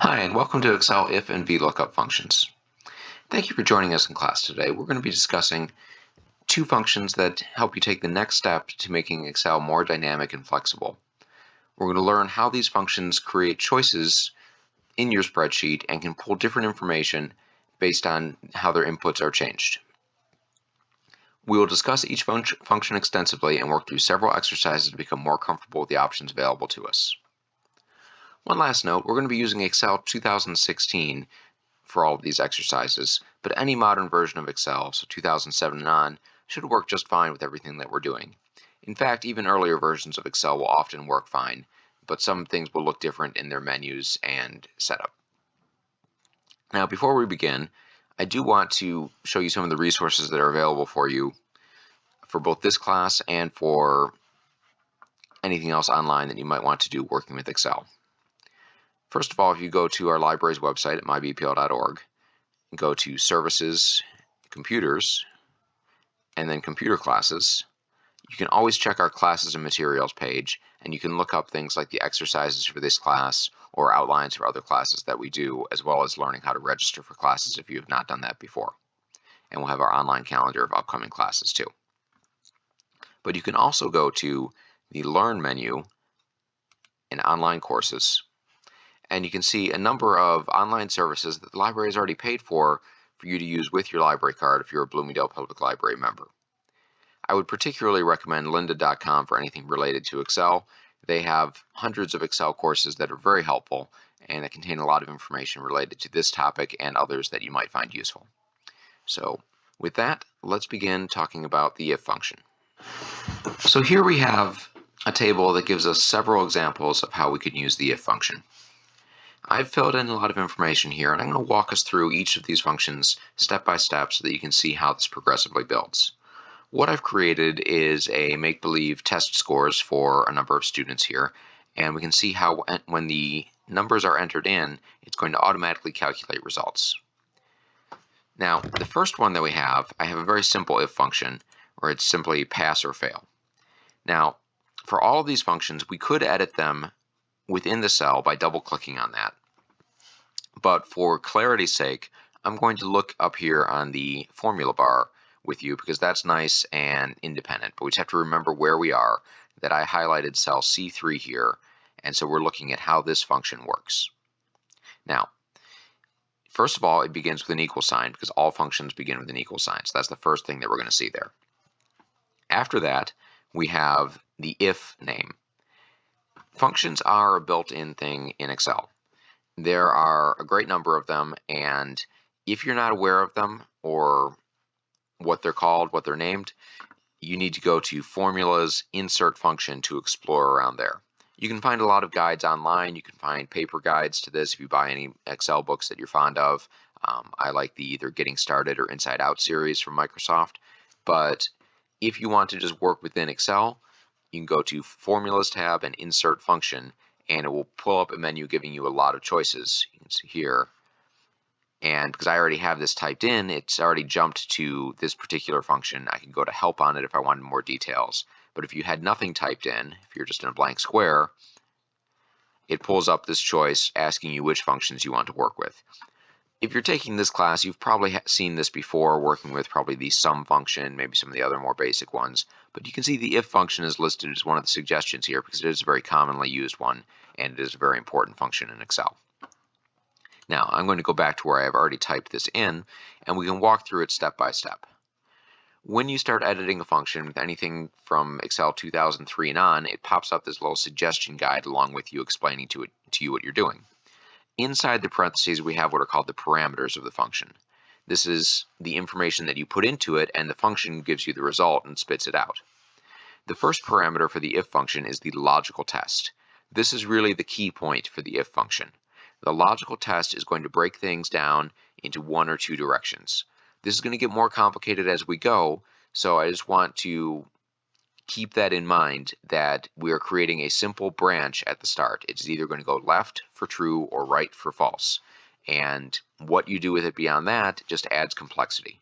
Hi, and welcome to Excel if and VLookup functions. Thank you for joining us in class today. We're going to be discussing two functions that help you take the next step to making Excel more dynamic and flexible. We're going to learn how these functions create choices in your spreadsheet and can pull different information based on how their inputs are changed. We will discuss each function extensively and work through several exercises to become more comfortable with the options available to us. One last note, we're going to be using Excel 2016 for all of these exercises, but any modern version of Excel, so 2007 and on, should work just fine with everything that we're doing. In fact, even earlier versions of Excel will often work fine, but some things will look different in their menus and setup. Now, before we begin, I do want to show you some of the resources that are available for you for both this class and for anything else online that you might want to do working with Excel. First of all, if you go to our library's website at mybpl.org, go to Services, Computers, and then Computer Classes, you can always check our Classes and Materials page, and you can look up things like the exercises for this class or outlines for other classes that we do, as well as learning how to register for classes if you have not done that before. And we'll have our online calendar of upcoming classes too. But you can also go to the Learn menu in Online Courses, and you can see a number of online services that the library has already paid for you to use with your library card if you're a Bloomingdale Public Library member. I would particularly recommend lynda.com for anything related to Excel. They have hundreds of Excel courses that are very helpful and that contain a lot of information related to this topic and others that you might find useful. So with that, let's begin talking about the if function. So here we have a table that gives us several examples of how we could use the if function. I've filled in a lot of information here, and I'm going to walk us through each of these functions step by step so that you can see how this progressively builds. What I've created is a make-believe test scores for a number of students here, and we can see how when the numbers are entered in, it's going to automatically calculate results. Now, the first one that we have, I have a very simple if function, where it's simply pass or fail. Now, for all of these functions, we could edit them within the cell by double-clicking on that. But for clarity's sake, I'm going to look up here on the formula bar with you because that's nice and independent. But we just have to remember where we are, that I highlighted cell C3 here, and so we're looking at how this function works. Now, first of all, it begins with an equal sign because all functions begin with an equal sign. So that's the first thing that we're going to see there. After that, we have the if name. Functions are a built-in thing in Excel. There are a great number of them, and if you're not aware of them or what they're called, what they're named, you need to go to Formulas, Insert Function to explore around there. You can find a lot of guides online. You can find paper guides to this if you buy any Excel books that you're fond of. I like the either Getting Started or Inside Out series from Microsoft. But if you want to just work within Excel, you can go to Formulas tab and Insert Function, and it will pull up a menu giving you a lot of choices. You can see here. And because I already have this typed in, it's already jumped to this particular function. I can go to Help on it if I wanted more details. But if you had nothing typed in, if you're just in a blank square, it pulls up this choice asking you which functions you want to work with. If you're taking this class, you've probably seen this before, working with probably the sum function, maybe some of the other more basic ones. But you can see the if function is listed as one of the suggestions here because it is a very commonly used one, and it is a very important function in Excel. Now, I'm going to go back to where I have already typed this in, and we can walk through it step by step. When you start editing a function with anything from Excel 2003 and on, it pops up this little suggestion guide along with you explaining to you what you're doing. Inside the parentheses, we have what are called the parameters of the function. This is the information that you put into it, and the function gives you the result and spits it out. The first parameter for the if function is the logical test. This is really the key point for the if function. The logical test is going to break things down into one or two directions. This is going to get more complicated as we go, so I just want to keep that in mind, that we are creating a simple branch at the start. It's either going to go left for true or right for false. And what you do with it beyond that just adds complexity.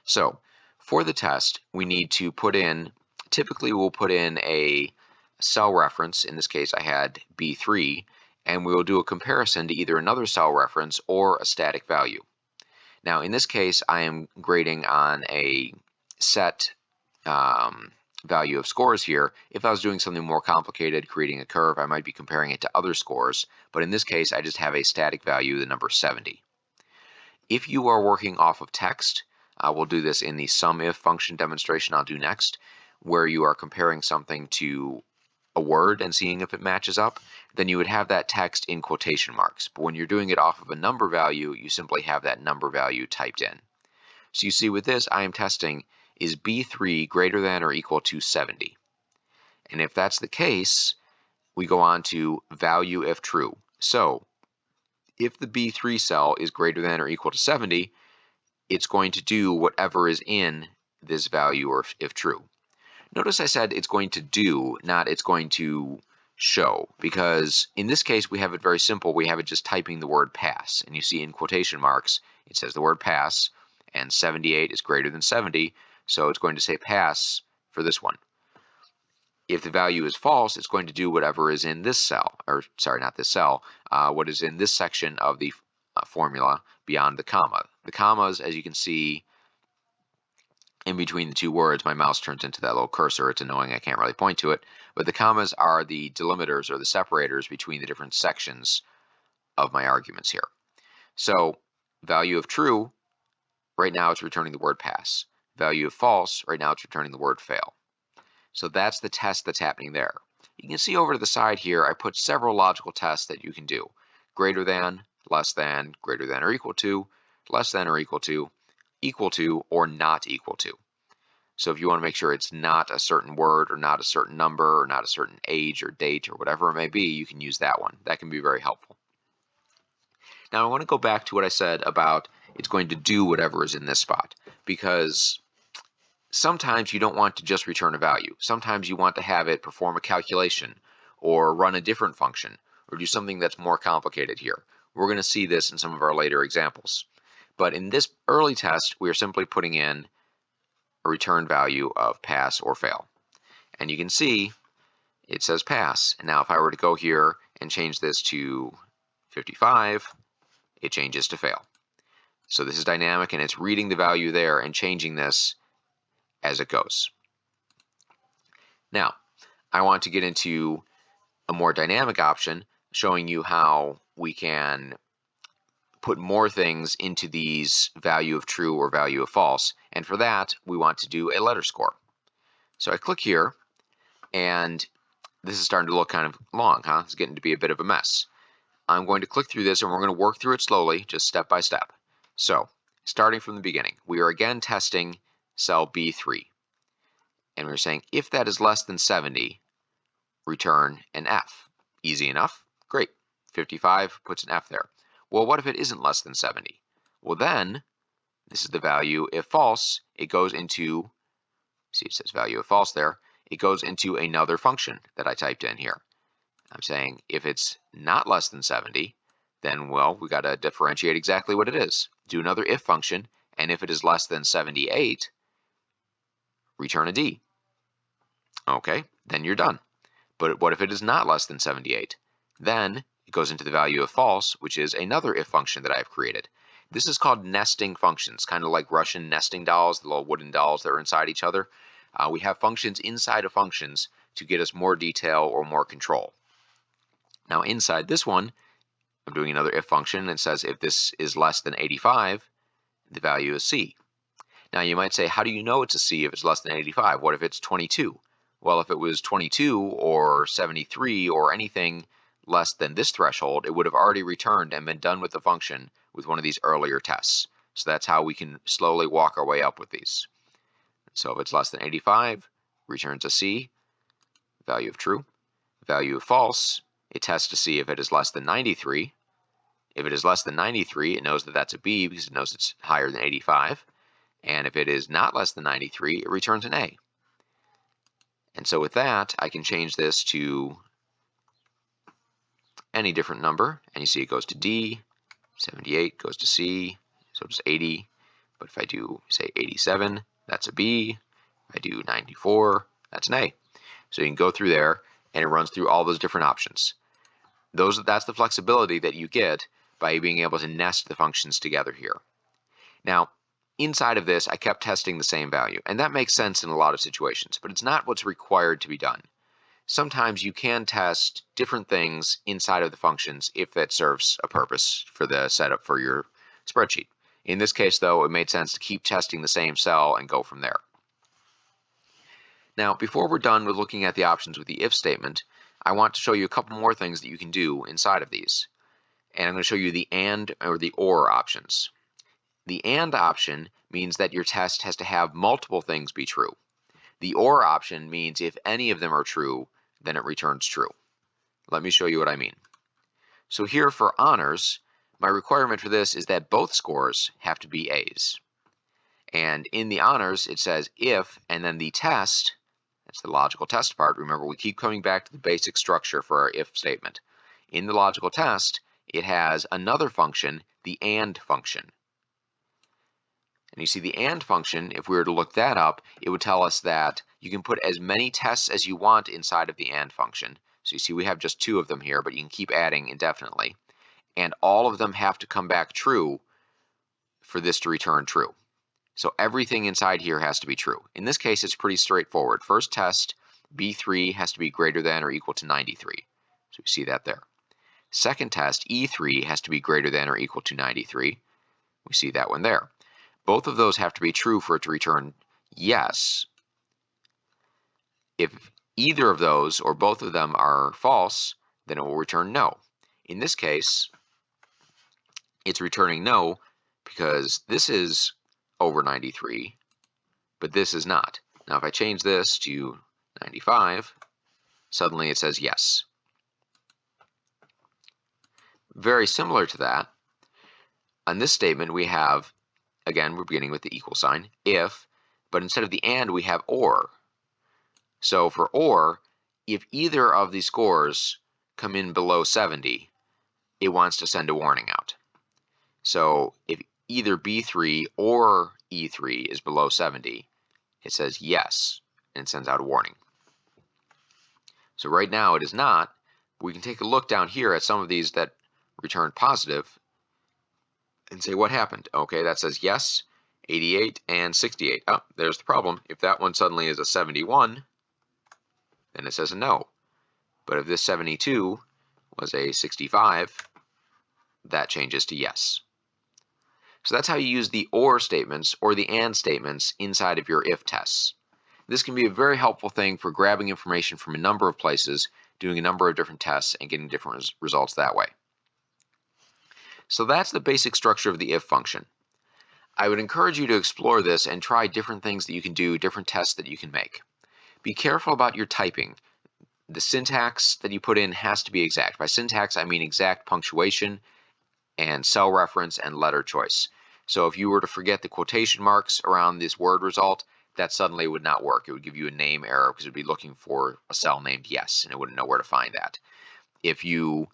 So for the test, we need to put in, typically we'll put in a cell reference. In this case, I had B3, and we will do a comparison to either another cell reference or a static value. Now, in this case, I am grading on a set value of scores here. If I was doing something more complicated, creating a curve, I might be comparing it to other scores, but in this case, I just have a static value, the number 70. If you are working off of text, we'll do this in the SUMIF function demonstration I'll do next, where you are comparing something to a word and seeing if it matches up, then you would have that text in quotation marks. But when you're doing it off of a number value, you simply have that number value typed in. So you see with this, I am testing, is B3 greater than or equal to 70? And if that's the case, we go on to value if true. So if the B3 cell is greater than or equal to 70, it's going to do whatever is in this value, or if true. Notice I said it's going to do, not it's going to show, because in this case we have it very simple. We have it just typing the word pass, and you see in quotation marks it says the word pass, and 78 is greater than 70, so it's going to say pass for this one. If the value is false, it's going to do whatever is in this cell, or sorry, not this cell, what is in this section of the formula beyond the comma. The commas, as you can see, in between the two words, my mouse turns into that little cursor. It's annoying, I can't really point to it. But the commas are the delimiters or the separators between the different sections of my arguments here. So value of true, right now it's returning the word pass. Value of false, right now it's returning the word fail. So that's the test that's happening there. You can see over to the side here, I put several logical tests that you can do. Greater than, less than, greater than or equal to, less than or equal to, or not equal to. So if you want to make sure it's not a certain word or not a certain number or not a certain age or date or whatever it may be, you can use that one. That can be very helpful. Now I want to go back to what I said about it's going to do whatever is in this spot, because sometimes you don't want to just return a value. Sometimes you want to have it perform a calculation or run a different function or do something that's more complicated here. We're going to see this in some of our later examples. But in this early test, we are simply putting in a return value of pass or fail. And you can see it says pass. And now if I were to go here and change this to 55, it changes to fail. So this is dynamic, and it's reading the value there and changing this as it goes. Now, I want to get into a more dynamic option, showing you how we can put more things into these value of true or value of false. And for that, we want to do a letter score. So I click here, and this is starting to look kind of long, huh? It's getting to be a bit of a mess. I'm going to click through this, and we're going to work through it slowly, just step by step. So, starting from the beginning, we are again testing cell B3. And we're saying if that is less than 70, return an F. Easy enough? Great. 55 puts an F there. Well, what if it isn't less than 70? Well, then, this is the value. If false, it goes into, see it says value of false there, it goes into another function that I typed in here. I'm saying if it's not less than 70, then, well, we got to differentiate exactly what it is. Do another if function, and if it is less than 78, return a D. Okay, then you're done. But what if it is not less than 78? Then it goes into the value of false, which is another if function that I've created. This is called nesting functions, kind of like Russian nesting dolls, the little wooden dolls that are inside each other. We have functions inside of functions to get us more detail or more control. Now inside this one, I'm doing another if function, and it says if this is less than 85, the value is C. Now you might say, how do you know it's a C if it's less than 85? What if it's 22? Well, if it was 22 or 73 or anything less than this threshold, it would have already returned and been done with the function with one of these earlier tests. So that's how we can slowly walk our way up with these. So if it's less than 85, returns a C, value of true. Value of false, it tests to see if it is less than 93. If it is less than 93, it knows that that's a B because it knows it's higher than 85. And if it is not less than 93, it returns an A. And so with that, I can change this to any different number. And you see it goes to D, 78 goes to C, so does 80. But if I do, say, 87, that's a B. If I do 94, that's an A. So you can go through there, and it runs through all those different options. That's the flexibility that you get by being able to nest the functions together here. Now, inside of this, I kept testing the same value, and that makes sense in a lot of situations, but it's not what's required to be done. Sometimes you can test different things inside of the functions if that serves a purpose for the setup for your spreadsheet. In this case, though, it made sense to keep testing the same cell and go from there. Now, before we're done with looking at the options with the if statement, I want to show you a couple more things that you can do inside of these. And I'm going to show you the and or the or options. The and option means that your test has to have multiple things be true. The or option means if any of them are true, then it returns true. Let me show you what I mean. So here for honors, my requirement for this is that both scores have to be A's. And in the honors, it says if, and then the test, that's the logical test part. Remember, we keep coming back to the basic structure for our if statement. In the logical test, it has another function, the and function. And you see the and function, if we were to look that up, it would tell us that you can put as many tests as you want inside of the and function. So you see we have just 2 of them here, but you can keep adding indefinitely. And all of them have to come back true for this to return true. So everything inside here has to be true. In this case, it's pretty straightforward. First test, B3 has to be greater than or equal to 93. So you see that there. Second test, E3 has to be greater than or equal to 93. We see that one there. Both of those have to be true for it to return yes. If either of those or both of them are false, then it will return no. In this case, it's returning no because this is over 93, but this is not. Now if I change this to 95, suddenly it says yes. Very similar to that, on this statement we have, again, we're beginning with the equal sign, if, but instead of the and, we have or. So for or, if either of these scores come in below 70, it wants to send a warning out. So if either B3 or E3 is below 70, it says yes, and sends out a warning. So right now it is not. We can take a look down here at some of these that return positive and say what happened. Okay, that says yes, 88 and 68. Oh, there's the problem. If that one suddenly is a 71, then it says a no. But if this 72 was a 65, that changes to yes. So that's how you use the or statements or the and statements inside of your if tests. This can be a very helpful thing for grabbing information from a number of places, doing a number of different tests, and getting different results that way. So that's the basic structure of the if function. I would encourage you to explore this and try different things that you can do, different tests that you can make. Be careful about your typing. The syntax that you put in has to be exact. By syntax, I mean exact punctuation and cell reference and letter choice. So if you were to forget the quotation marks around this word result, that suddenly would not work. It would give you a name error because it would be looking for a cell named yes, and it wouldn't know where to find that. If you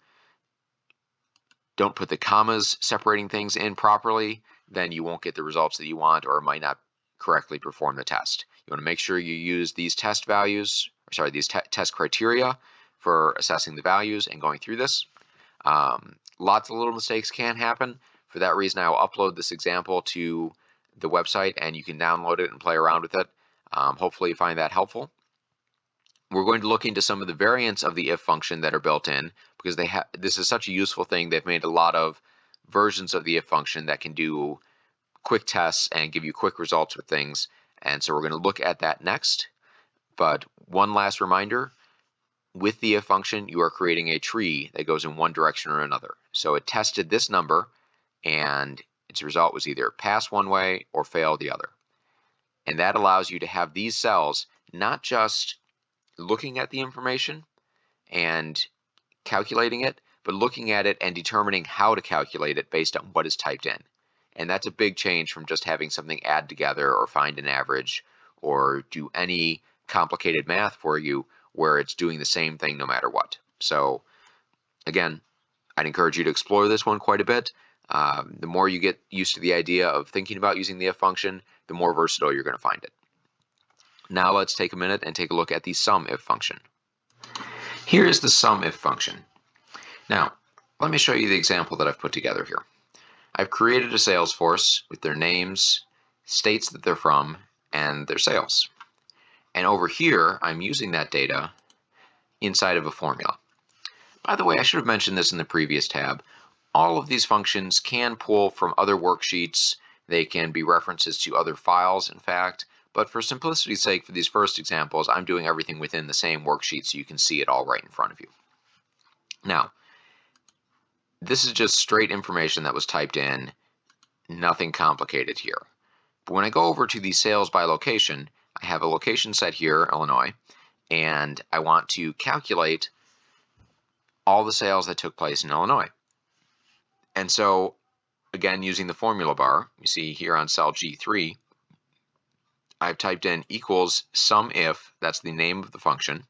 don't put the commas separating things in properly, then you won't get the results that you want, or it might not correctly perform the test. You want to make sure you use these test values, these test criteria for assessing the values and going through this. Lots of little mistakes can happen. For that reason, I will upload this example to the website and you can download it and play around with it. Hopefully you find that helpful. We're going to look into some of the variants of the if function that are built in because this is such a useful thing. They've made a lot of versions of the if function that can do quick tests and give you quick results with things. And so we're going to look at that next. But one last reminder, with the if function, you are creating a tree that goes in one direction or another. So it tested this number and its result was either pass one way or fail the other. And that allows you to have these cells not just looking at the information and calculating it, but looking at it and determining how to calculate it based on what is typed in. And that's a big change from just having something add together or find an average or do any complicated math for you where it's doing the same thing no matter what. So again, I'd encourage you to explore this one quite a bit. The more you get used to the idea of thinking about using the if function, the more versatile you're going to find it. Now let's take a minute and take a look at the sum if function. Here is the sum if function. Now, let me show you the example that I've put together here. I've created a sales force with their names, states that they're from, and their sales. And over here, I'm using that data inside of a formula. By the way, I should have mentioned this in the previous tab. All of these functions can pull from other worksheets. They can be references to other files, in fact. But for simplicity's sake, for these first examples, I'm doing everything within the same worksheet so you can see it all right in front of you. Now, this is just straight information that was typed in, nothing complicated here. But when I go over to the sales by location, I have a location set here, Illinois, and I want to calculate all the sales that took place in Illinois. And so, again, using the formula bar, you see here on cell G3, I've typed in equals SUMIF, that's the name of the function,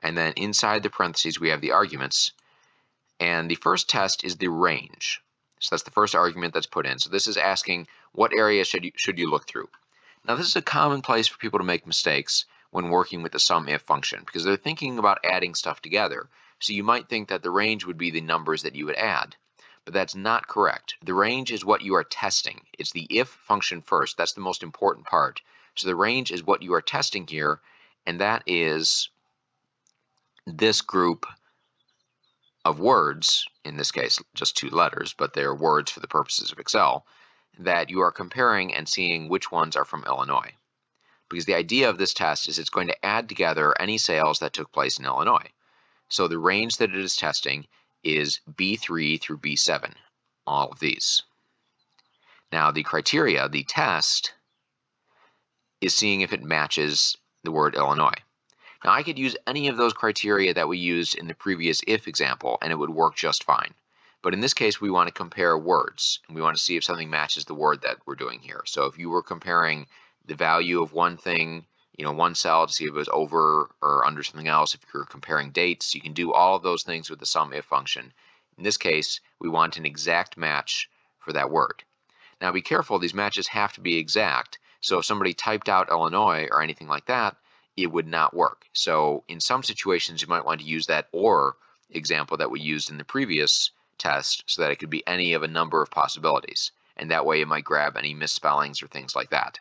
and then inside the parentheses we have the arguments, and the first test is the range. So that's the first argument that's put in. So this is asking what area should you look through. Now this is a common place for people to make mistakes when working with the SUMIF function because they're thinking about adding stuff together. So you might think that the range would be the numbers that you would add. But that's not correct. The range is what you are testing. It's the if function first. That's the most important part. So the range is what you are testing here, and that is this group of words, in this case just 2 letters, but they're words for the purposes of Excel, that you are comparing and seeing which ones are from Illinois. Because the idea of this test is it's going to add together any sales that took place in Illinois. So the range that it is testing is B3 through B7, all of these. Now the criteria, the test, is seeing if it matches the word Illinois. Now I could use any of those criteria that we used in the previous if example and it would work just fine. But in this case we want to compare words and we want to see if something matches the word that we're doing here. So if you were comparing the value of one thing, one cell to see if it was over or under something else, if you're comparing dates, you can do all of those things with the SUMIF function. In this case, we want an exact match for that word. Now be careful, these matches have to be exact. So if somebody typed out Illinois or anything like that, it would not work. So in some situations, you might want to use that OR example that we used in the previous test so that it could be any of a number of possibilities. And that way it might grab any misspellings or things like that.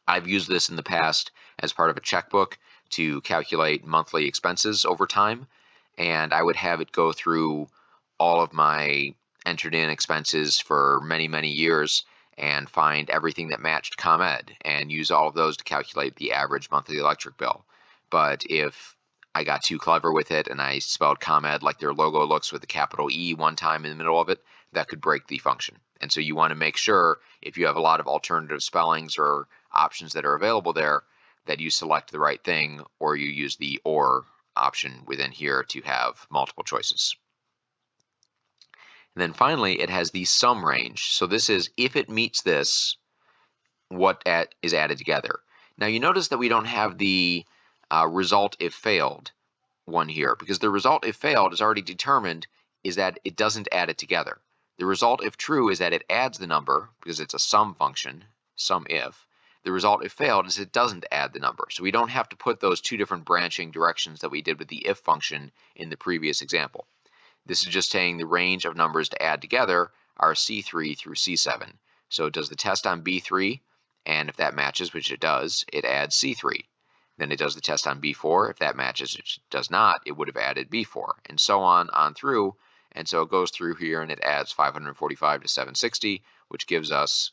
I've used this in the past as part of a checkbook to calculate monthly expenses over time. And I would have it go through all of my entered in expenses for many, many years and find everything that matched ComEd and use all of those to calculate the average monthly electric bill. But if I got too clever with it and I spelled ComEd like their logo looks with a capital E one time in the middle of it, that could break the function. And so you want to make sure if you have a lot of alternative spellings or options that are available there that you select the right thing or you use the OR option within here to have multiple choices. And then finally, it has the sum range. So this is if it meets this, what is added together. Now you notice that we don't have the result if failed one here because the result if failed is already determined is that it doesn't add it together. The result if true is that it adds the number because it's a sum function, sum if. The result if failed is it doesn't add the number. So we don't have to put those 2 different branching directions that we did with the if function in the previous example. This is just saying the range of numbers to add together are C3 through C7. So it does the test on B3, and if that matches, which it does, it adds C3. Then it does the test on B4. If that matches, which it does not, it would have added B4, and so on through. And so it goes through here and it adds 545 to 760, which gives us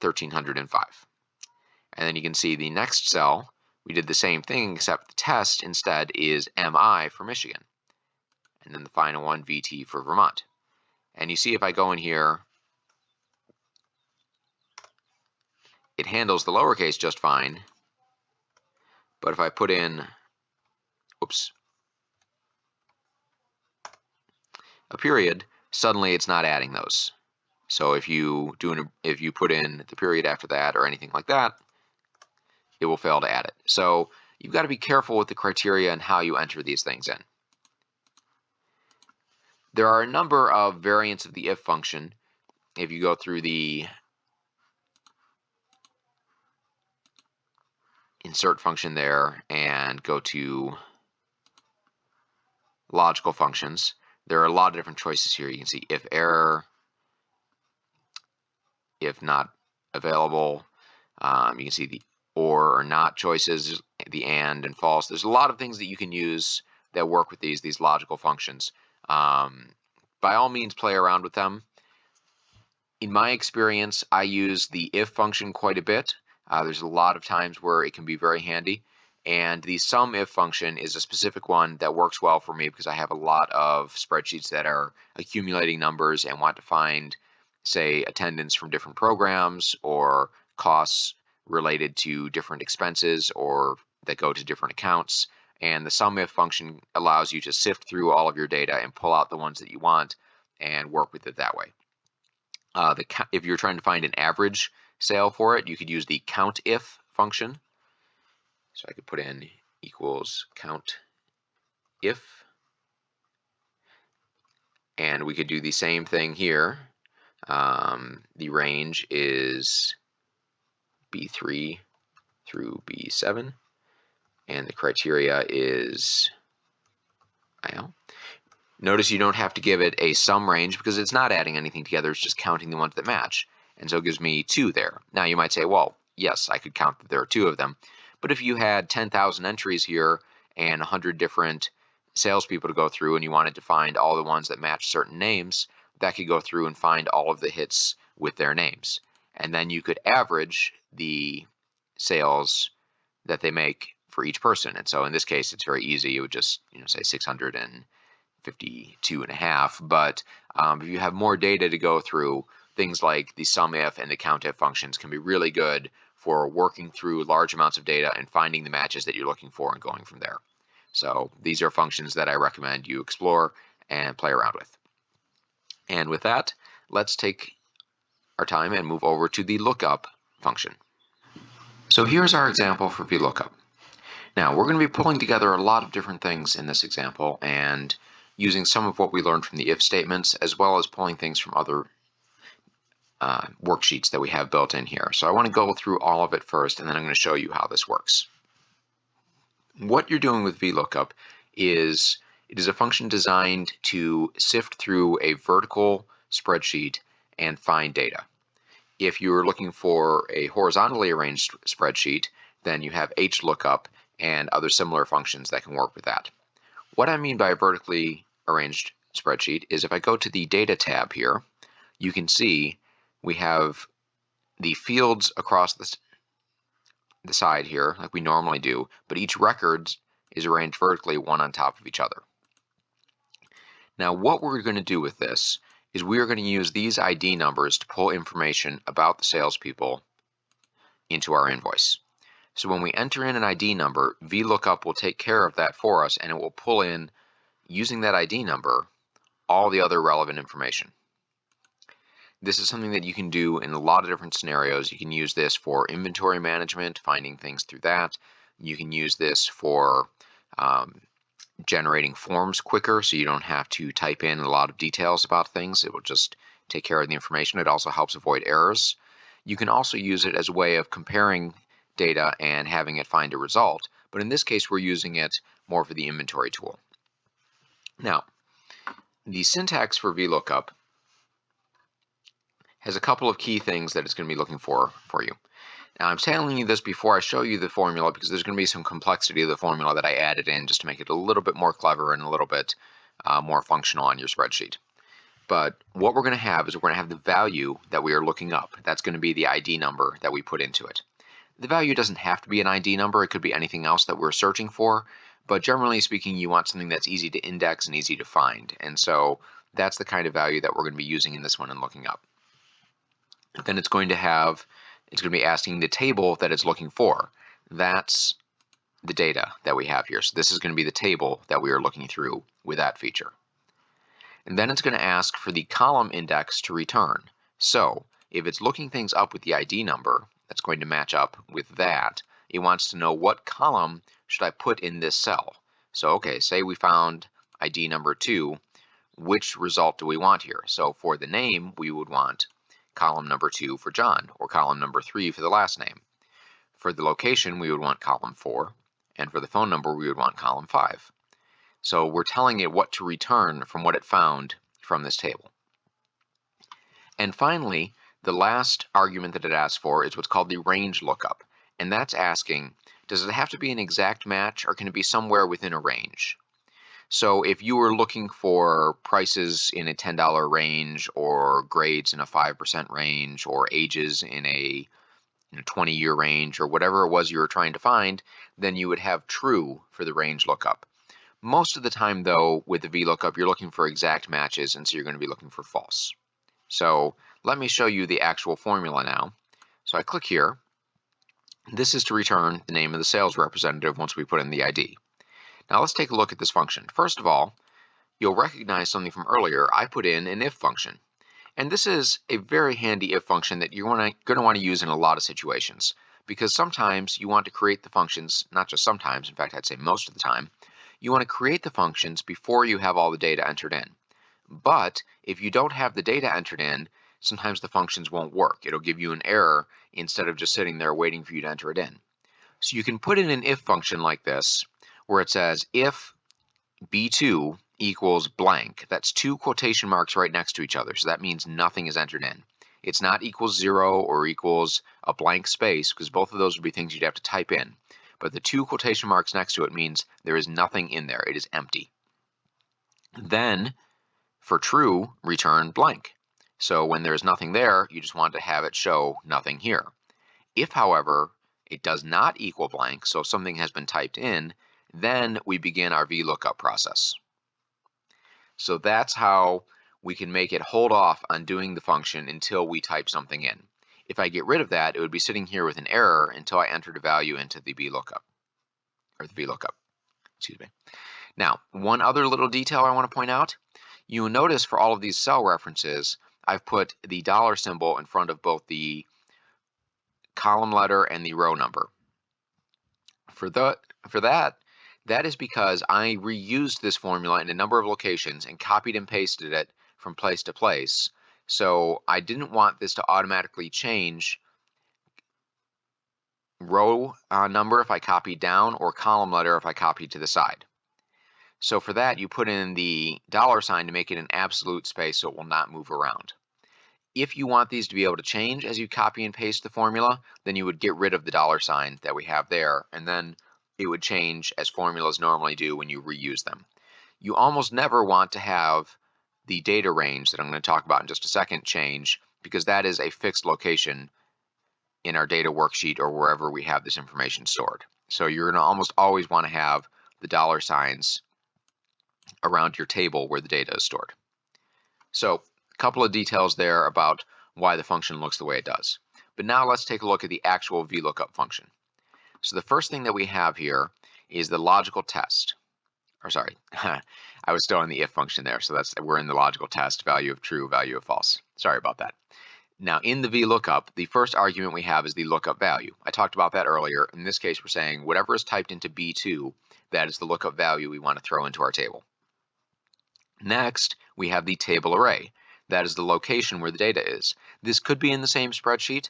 1305. And then you can see the next cell, we did the same thing, except the test instead is MI for Michigan. And then the final one, VT for Vermont. And you see if I go in here, it handles the lowercase just fine. But if I put in, a period, suddenly it's not adding those. So if you put in the period after that or anything like that, it will fail to add it. So you've got to be careful with the criteria and how you enter these things in. There are a number of variants of the if function. If you go through the insert function there and go to logical functions, there are a lot of different choices here. You can see if error, if not available. You can see the or not choices, the and false. There's a lot of things that you can use that work with these logical functions. By all means, play around with them. In my experience, I use the if function quite a bit. There's a lot of times where it can be very handy. And the sum if function is a specific one that works well for me because I have a lot of spreadsheets that are accumulating numbers and want to find, say, attendance from different programs or costs related to different expenses or that go to different accounts. And the sum if function allows you to sift through all of your data and pull out the ones that you want and work with it that way. If you're trying to find an average sale for it, you could use the COUNTIF function. So I could put in equals COUNTIF, and we could do the same thing here. The range is B3 through B7, and the criteria is IL. Notice you don't have to give it a sum range because it's not adding anything together, it's just counting the ones that match. And so it gives me 2 there. Now you might say, well, yes, I could count that there are 2 of them. But if you had 10,000 entries here and 100 different salespeople to go through and you wanted to find all the ones that match certain names, that could go through and find all of the hits with their names. And then you could average the sales that they make for each person. And so in this case, it's very easy. You would just say 652.5. But if you have more data to go through, things like the SUMIF and the COUNTIF functions can be really good for working through large amounts of data and finding the matches that you're looking for and going from there. So these are functions that I recommend you explore and play around with. And with that, let's take our time and move over to the lookup function. So here's our example for VLookup. Now we're going to be pulling together a lot of different things in this example and using some of what we learned from the if statements as well as pulling things from other worksheets that we have built in here. So I want to go through all of it first and then I'm going to show you how this works. What you're doing with VLookup is it is a function designed to sift through a vertical spreadsheet and find data. If you're looking for a horizontally arranged spreadsheet, then you have HLOOKUP and other similar functions that can work with that. What I mean by a vertically arranged spreadsheet is if I go to the Data tab here, you can see we have the fields across the side here, like we normally do, but each record is arranged vertically one on top of each other. Now what we're going to do with this is we are going to use these ID numbers to pull information about the salespeople into our invoice. So when we enter in an ID number, VLookup will take care of that for us and it will pull in, using that ID number, all the other relevant information. This is something that you can do in a lot of different scenarios. You can use this for inventory management, finding things through that. You can use this for generating forms quicker so you don't have to type in a lot of details about things. It will just take care of the information. It also helps avoid errors. You can also use it as a way of comparing data and having it find a result. But in this case, we're using it more for the inventory tool. Now, the syntax for VLookup has a couple of key things that it's going to be looking for you. Now I'm telling you this before I show you the formula because there's going to be some complexity of the formula that I added in just to make it a little bit more clever and a little bit more functional on your spreadsheet. But what we're going to have is we're going to have the value that we are looking up. That's going to be the ID number that we put into it. The value doesn't have to be an ID number. It could be anything else that we're searching for. But generally speaking, you want something that's easy to index and easy to find. And so that's the kind of value that we're going to be using in this one and looking up. Then it's going to be asking the table that it's looking for. That's the data that we have here. So this is going to be the table that we are looking through with that feature. And then it's going to ask for the column index to return. So if it's looking things up with the ID number, that's going to match up with that. It wants to know what column should I put in this cell. So okay, say we found ID number 2, which result do we want here? So for the name, we would want column number 2 for John, or column number 3 for the last name. For the location, we would want column 4, and for the phone number, we would want column 5. So we're telling it what to return from what it found from this table. And finally, the last argument that it asks for is what's called the range lookup. And that's asking, does it have to be an exact match or can it be somewhere within a range? So if you were looking for prices in a $10 range or grades in a 5% range or ages in a 20-year range or whatever it was you were trying to find, then you would have true for the range lookup. Most of the time, though, with the VLookup, you're looking for exact matches, and so you're going to be looking for false. So let me show you the actual formula now. So I click here. This is to return the name of the sales representative once we put in the ID. Now let's take a look at this function. First of all, you'll recognize something from earlier. I put in an if function. And this is a very handy if function that you're going to want to use in a lot of situations, because sometimes you want to create the functions, not just sometimes, in fact I'd say most of the time, you want to create the functions before you have all the data entered in. But if you don't have the data entered in, sometimes the functions won't work. It'll give you an error instead of just sitting there waiting for you to enter it in. So you can put in an if function like this, where it says if b2 equals blank. That's two quotation marks right next to each other, so that means nothing is entered in. It's not equals 0 or equals a blank space, because both of those would be things you'd have to type in. But the two quotation marks next to it means there is nothing in there. It is empty. Then, for true, return blank. So when there's nothing there, you just want to have it show nothing here. If, however, it does not equal blank, so something has been typed in, then we begin our VLookup process. So that's how we can make it hold off on doing the function until we type something in. If I get rid of that, it would be sitting here with an error until I entered a value into the VLookup, or the VLookup, excuse me. Now, one other little detail I want to point out. You'll notice for all of these cell references, I've put the dollar symbol in front of both the column letter and the row number. For that is because I reused this formula in a number of locations and copied and pasted it from place to place. So I didn't want this to automatically change row number if I copied down or column letter if I copied to the side. So for that, you put in the dollar sign to make it an absolute space so it will not move around. If you want these to be able to change as you copy and paste the formula, then you would get rid of the dollar sign that we have there, and then it would change as formulas normally do when you reuse them. You almost never want to have the data range that I'm going to talk about in just a second change, because that is a fixed location in our data worksheet or wherever we have this information stored. So you're going to almost always want to have the dollar signs around your table where the data is stored. So a couple of details there about why the function looks the way it does. But now let's take a look at the actual VLookup function. So the first thing that we have here is the logical test. Or sorry, I was still in the if function there, so we're in the logical test, value of true, value of false. Sorry about that. Now in the VLookup, the first argument we have is the lookup value. I talked about that earlier. In this case, we're saying whatever is typed into B2, that is the lookup value we want to throw into our table. Next, we have the table array. That is the location where the data is. This could be in the same spreadsheet.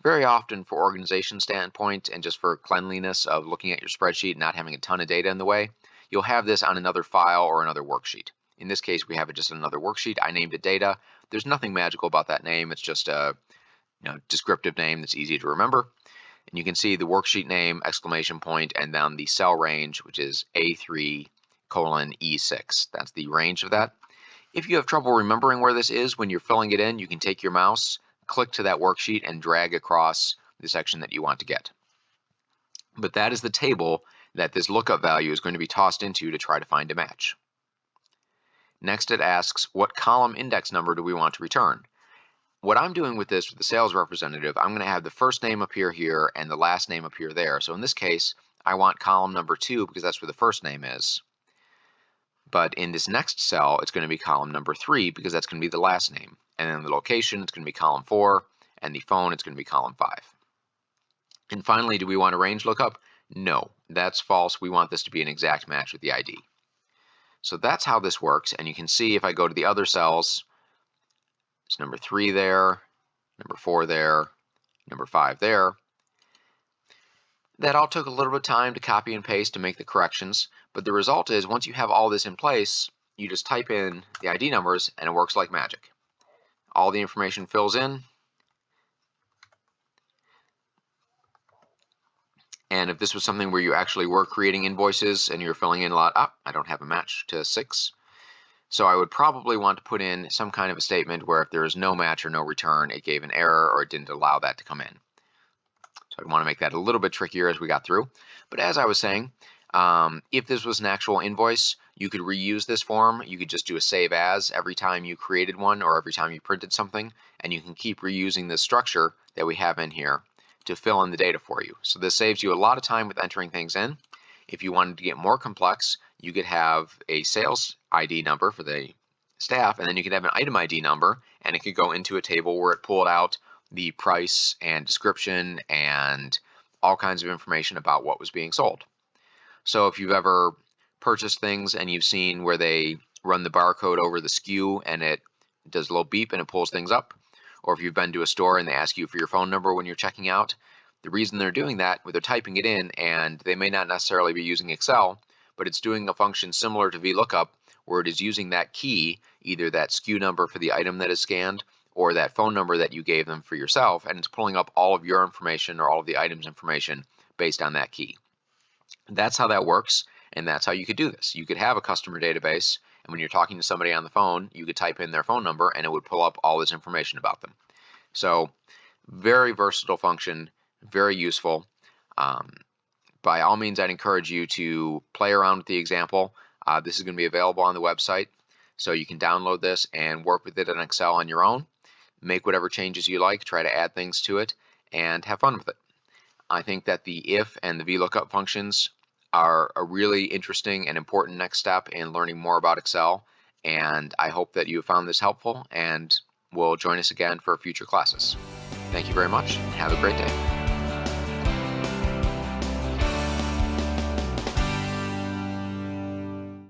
Very often for organization standpoint and just for cleanliness of looking at your spreadsheet and not having a ton of data in the way, you'll have this on another file or another worksheet. In this case, we have it just on another worksheet. I named it data. There's nothing magical about that name. It's just a descriptive name that's easy to remember. And you can see the worksheet name, exclamation point, and then the cell range, which is A3:E6. That's the range of that. If you have trouble remembering where this is when you're filling it in, you can take your mouse, click to that worksheet, and drag across the section that you want to get. But that is the table that this lookup value is going to be tossed into to try to find a match. Next, it asks, what column index number do we want to return? What I'm doing with this, with the sales representative, I'm going to have the first name appear here and the last name appear there. So in this case, I want column number 2 because that's where the first name is. But in this next cell, it's going to be column number 3 because that's going to be the last name. And then the location, it's going to be column 4, and the phone, it's going to be column 5. And finally, do we want a range lookup? No, that's false. We want this to be an exact match with the ID. So that's how this works. And you can see if I go to the other cells, it's number 3 there, number 4 there, number 5 there. That all took a little bit of time to copy and paste to make the corrections, but the result is once you have all this in place, you just type in the ID numbers and it works like magic. All the information fills in, and if this was something where you actually were creating invoices and you're filling in a lot, I don't have a match to 6. So I would probably want to put in some kind of a statement where if there is no match or no return, it gave an error or it didn't allow that to come in. So I'd want to make that a little bit trickier as we got through. But as I was saying, if this was an actual invoice, you could reuse this form. You could just do a save as every time you created one or every time you printed something, and you can keep reusing this structure that we have in here to fill in the data for you. So this saves you a lot of time with entering things in. If you wanted to get more complex, you could have a sales ID number for the staff, and then you could have an item ID number, and it could go into a table where it pulled out the price and description and all kinds of information about what was being sold. So if you've ever purchased things and you've seen where they run the barcode over the SKU and it does a little beep and it pulls things up, or if you've been to a store and they ask you for your phone number when you're checking out, the reason they're doing that, they're typing it in, and they may not necessarily be using Excel, but it's doing a function similar to VLookup where it is using that key, either that SKU number for the item that is scanned or that phone number that you gave them for yourself, and it's pulling up all of your information or all of the item's information based on that key. That's how that works, and that's how you could do this. You could have a customer database, and when you're talking to somebody on the phone, you could type in their phone number and it would pull up all this information about them. So very versatile function, very useful. By all means, I'd encourage you to play around with the example. This is going to be available on the website, so you can download this and work with it in Excel on your own. Make whatever changes you like, try to add things to it, and have fun with it. I think that the if and the VLookup functions are a really interesting and important next step in learning more about Excel, and I hope that you found this helpful and will join us again for future classes. Thank you very much, and have a great day.